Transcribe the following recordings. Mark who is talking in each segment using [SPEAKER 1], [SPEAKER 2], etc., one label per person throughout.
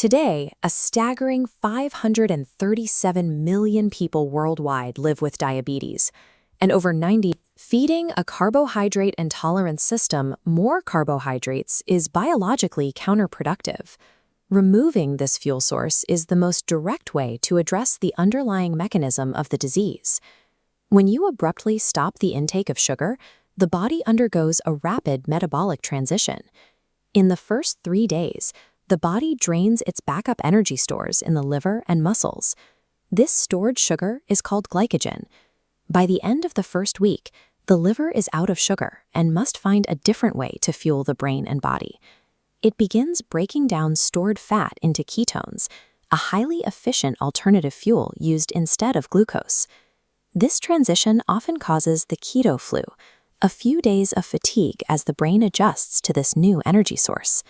[SPEAKER 1] Today, a staggering 537 million people worldwide live with diabetes, and over 90. Feeding a carbohydrate intolerance system more carbohydrates is biologically counterproductive. Removing this fuel source is the most direct way to address the underlying mechanism of the disease. When you abruptly stop the intake of sugar, the body undergoes a rapid metabolic transition. In the first 3 days, the body drains its backup energy stores in the liver and muscles. This stored sugar is called glycogen. By the end of the first week, the liver is out of sugar and must find a different way to fuel the brain and body. It begins breaking down stored fat into ketones, a highly efficient alternative fuel used instead of glucose. This transition often causes the keto flu, a few days of fatigue as the brain adjusts to this new energy source.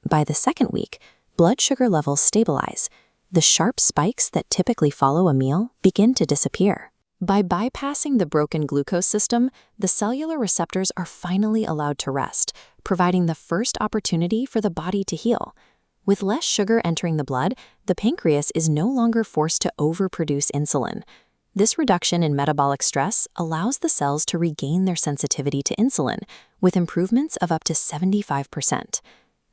[SPEAKER 1] By the second week, blood sugar levels stabilize. The sharp spikes that typically follow a meal begin to disappear. By bypassing the broken glucose system, the cellular receptors are finally allowed to rest, providing the first opportunity for the body to heal. With less sugar entering the blood, the pancreas is no longer forced to overproduce insulin. This reduction in metabolic stress allows the cells to regain their sensitivity to insulin, with improvements of up to 75%.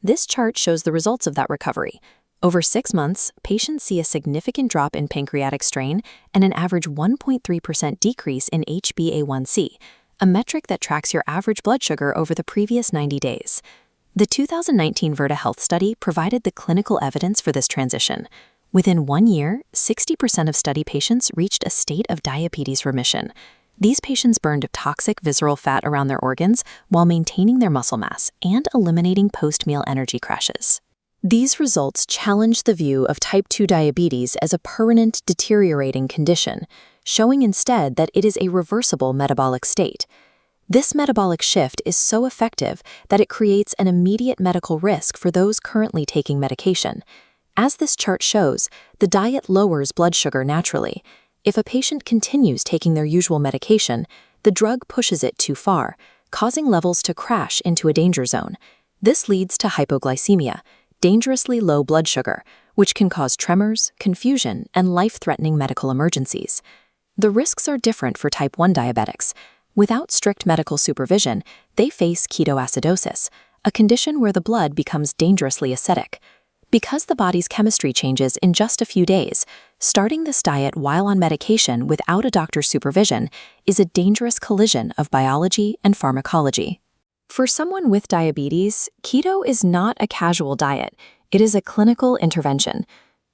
[SPEAKER 1] This chart shows the results of that recovery. Over 6 months, patients see a significant drop in pancreatic strain and an average 1.3% decrease in HbA1c, a metric that tracks your average blood sugar over the previous 90 days. The 2019 Virta Health study provided the clinical evidence for this transition. Within 1 year, 60% of study patients reached a state of diabetes remission. These patients burned toxic visceral fat around their organs while maintaining their muscle mass and eliminating post-meal energy crashes. These results challenge the view of type 2 diabetes as a permanent, deteriorating condition, showing instead that it is a reversible metabolic state. This metabolic shift is so effective that it creates an immediate medical risk for those currently taking medication. As this chart shows, the diet lowers blood sugar naturally. If a patient continues taking their usual medication, the drug pushes it too far, causing levels to crash into a danger zone. This leads to hypoglycemia, dangerously low blood sugar, which can cause tremors, confusion, and life-threatening medical emergencies. The risks are different for type 1 diabetics. Without strict medical supervision, they face ketoacidosis, a condition where the blood becomes dangerously acidic. Because the body's chemistry changes in just a few days, starting this diet while on medication without a doctor's supervision is a dangerous collision of biology and pharmacology. For someone with diabetes, keto is not a casual diet. It is a clinical intervention.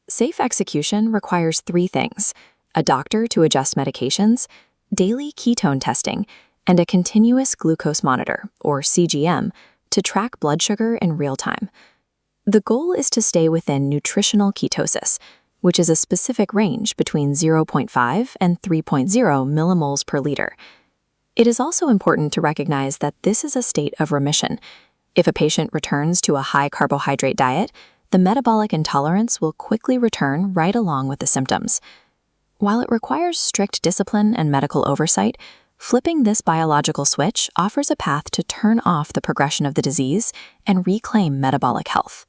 [SPEAKER 1] Safe execution requires 3 things: a doctor to adjust medications, daily ketone testing, and a continuous glucose monitor, or CGM, to track blood sugar in real time. The goal is to stay within nutritional ketosis, which is a specific range between 0.5 and 3.0 millimoles per liter. It is also important to recognize that this is a state of remission. If a patient returns to a high-carbohydrate diet, the metabolic intolerance will quickly return right along with the symptoms. While it requires strict discipline and medical oversight, flipping this biological switch offers a path to turn off the progression of the disease and reclaim metabolic health.